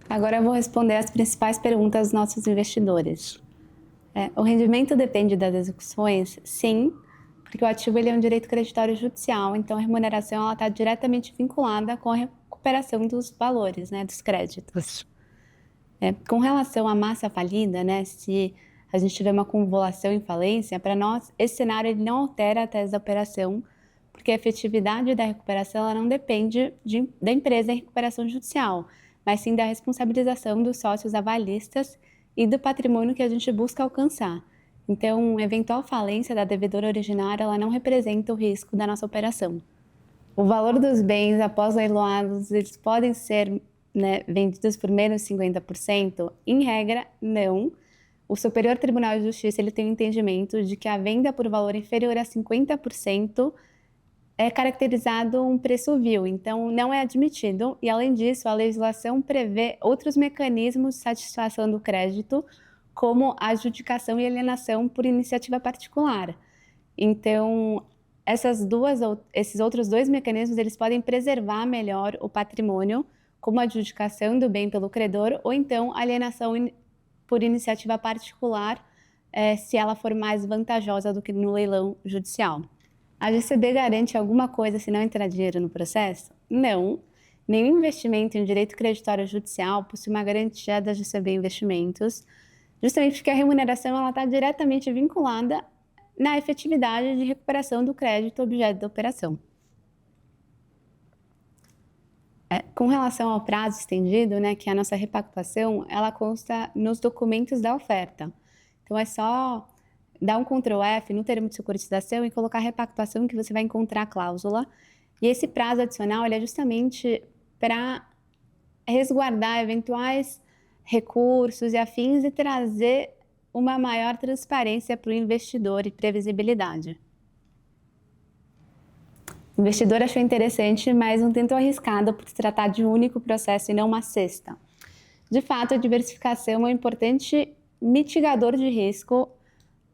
Agora eu vou responder as principais perguntas dos nossos investidores. O rendimento depende das execuções? Sim, porque o ativo ele é um direito creditório judicial, então a remuneração está diretamente vinculada com a recuperação dos valores, né, dos créditos. Com relação à massa falida, né, se a gente tiver uma convolução em falência, para nós esse cenário ele não altera a tese da operação, porque a efetividade da recuperação ela não depende da empresa em recuperação judicial, mas sim da responsabilização dos sócios avalistas e do patrimônio que a gente busca alcançar. Então, eventual falência da devedora originária ela não representa o risco da nossa operação. O valor dos bens após leiloados, eles podem ser, né, vendidos por menos 50%? Em regra, não. O Superior Tribunal de Justiça ele tem o entendimento de que a venda por valor inferior a 50% é caracterizado um preço vil, então não é admitido. E, além disso, a legislação prevê outros mecanismos de satisfação do crédito, como a adjudicação e alienação por iniciativa particular. Então, esses outros dois mecanismos, eles podem preservar melhor o patrimônio, como a adjudicação do bem pelo credor, ou então alienação por iniciativa particular, se ela for mais vantajosa do que no leilão judicial. A GCB garante alguma coisa se não entrar dinheiro no processo? Não. Nenhum investimento em direito creditório judicial possui uma garantia da GCB Investimentos, justamente porque a remuneração está diretamente vinculada na efetividade de recuperação do crédito objeto da operação. Com relação ao prazo estendido, né, que é a nossa repactuação, ela consta nos documentos da oferta. Então, é só dar um Ctrl F no termo de securitização e colocar a repactuação que você vai encontrar a cláusula. E esse prazo adicional ele é justamente para resguardar eventuais recursos e afins e trazer uma maior transparência para o investidor e previsibilidade. O investidor achou interessante, mas um tanto arriscado por se tratar de um único processo e não uma cesta. De fato, a diversificação é um importante mitigador de risco,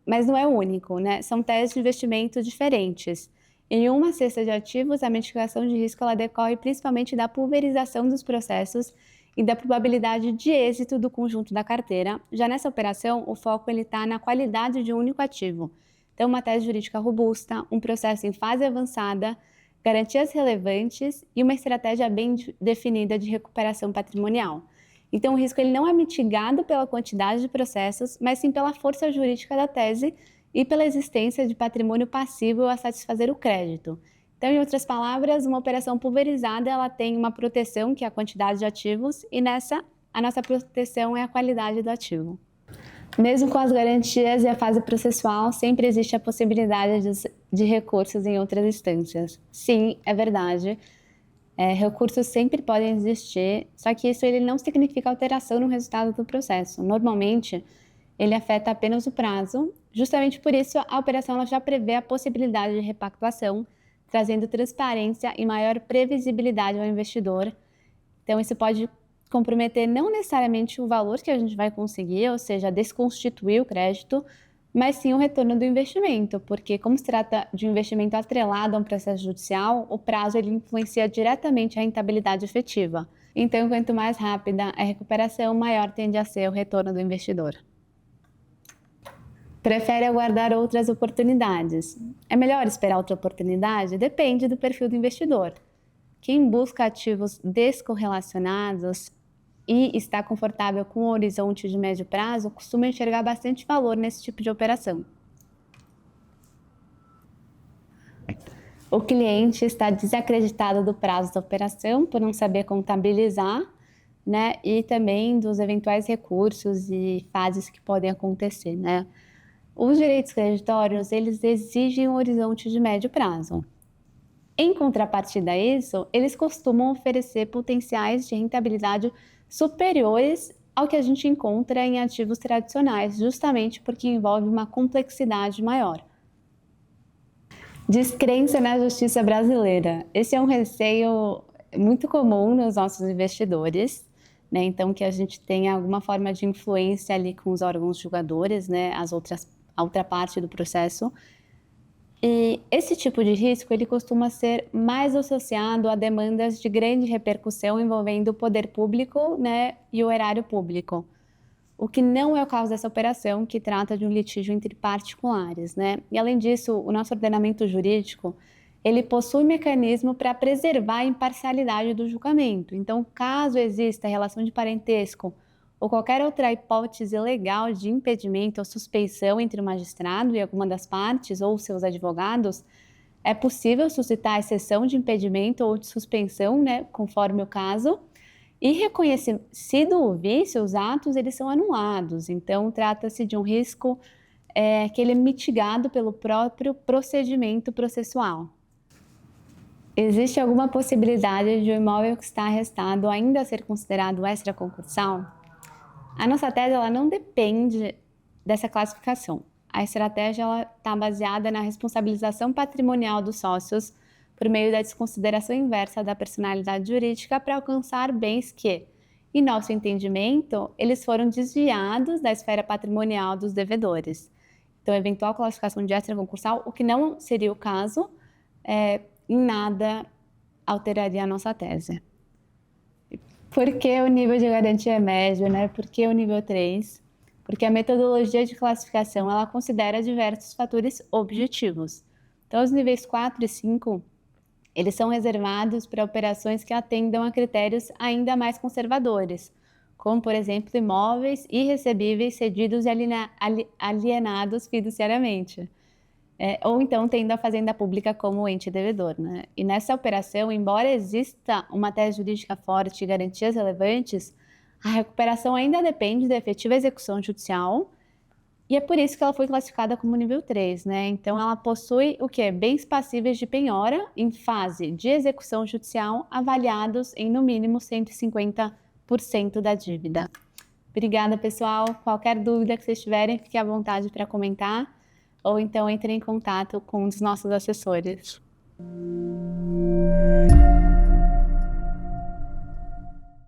mas não é o único, né? São teses de investimento diferentes. Em uma cesta de ativos, a mitigação de risco ela decorre principalmente da pulverização dos processos e da probabilidade de êxito do conjunto da carteira. Já nessa operação, o foco está na qualidade de um único ativo. Então, uma tese jurídica robusta, um processo em fase avançada, garantias relevantes e uma estratégia bem definida de recuperação patrimonial. Então, o risco ele não é mitigado pela quantidade de processos, mas sim pela força jurídica da tese e pela existência de patrimônio passível a satisfazer o crédito. Então, em outras palavras, uma operação pulverizada ela tem uma proteção, que é a quantidade de ativos, e nessa, a nossa proteção é a qualidade do ativo. Mesmo com as garantias e a fase processual, sempre existe a possibilidade de recursos em outras instâncias. Sim, é verdade. Recursos sempre podem existir, só que isso ele não significa alteração no resultado do processo. Normalmente, ele afeta apenas o prazo. Justamente por isso, a operação ela já prevê a possibilidade de repactuação, trazendo transparência e maior previsibilidade ao investidor. Então, isso pode comprometer não necessariamente o valor que a gente vai conseguir, ou seja, desconstituir o crédito, mas sim o retorno do investimento, porque como se trata de um investimento atrelado a um processo judicial, o prazo ele influencia diretamente a rentabilidade efetiva. Então, quanto mais rápida a recuperação, maior tende a ser o retorno do investidor. Prefere aguardar outras oportunidades? É melhor esperar outra oportunidade? Depende do perfil do investidor. Quem busca ativos descorrelacionados e está confortável com o horizonte de médio prazo, costuma enxergar bastante valor nesse tipo de operação. O cliente está desacreditado do prazo da operação por não saber contabilizar, né, e também dos eventuais recursos e fases que podem acontecer, né. Os direitos creditórios, eles exigem um horizonte de médio prazo. Em contrapartida a isso, eles costumam oferecer potenciais de rentabilidade superiores ao que a gente encontra em ativos tradicionais, justamente porque envolve uma complexidade maior. Descrença na justiça brasileira. Esse é um receio muito comum nos nossos investidores, né? Então, que a gente tenha alguma forma de influência ali com os órgãos julgadores, né? A outra parte do processo. E esse tipo de risco, ele costuma ser mais associado a demandas de grande repercussão envolvendo o poder público, né, e o erário público. O que não é o caso dessa operação, que trata de um litígio entre particulares, né? E além disso, o nosso ordenamento jurídico, ele possui mecanismo para preservar a imparcialidade do julgamento. Então, caso exista relação de parentesco ou qualquer outra hipótese legal de impedimento ou suspeição entre o magistrado e alguma das partes ou seus advogados, é possível suscitar exceção de impedimento ou de suspensão, né, conforme o caso. E reconhecido o vício, os atos eles são anulados. Então, trata-se de um risco que ele é mitigado pelo próprio procedimento processual. Existe alguma possibilidade de o imóvel que está arrestado ainda ser considerado extraconcursal? A nossa tese ela não depende dessa classificação. A estratégia está baseada na responsabilização patrimonial dos sócios por meio da desconsideração inversa da personalidade jurídica para alcançar bens que, em nosso entendimento, eles foram desviados da esfera patrimonial dos devedores. Então, eventual classificação de extraconcursal, o que não seria o caso, em nada alteraria a nossa tese. Por que o nível de garantia é médio, né? Por que o nível 3? Porque a metodologia de classificação ela considera diversos fatores objetivos. Então, os níveis 4 e 5, eles são reservados para operações que atendam a critérios ainda mais conservadores, como, por exemplo, imóveis irrecebíveis cedidos e alienados fiduciariamente. Ou então tendo a fazenda pública como ente devedor, né? E nessa operação, embora exista uma tese jurídica forte e garantias relevantes, a recuperação ainda depende da efetiva execução judicial e é por isso que ela foi classificada como nível 3, né? Então ela possui o quê? Bens passíveis de penhora em fase de execução judicial avaliados em no mínimo 150% da dívida. Obrigada, pessoal. Qualquer dúvida que vocês tiverem, fique à vontade para comentar ou então entre em contato com um dos nossos assessores.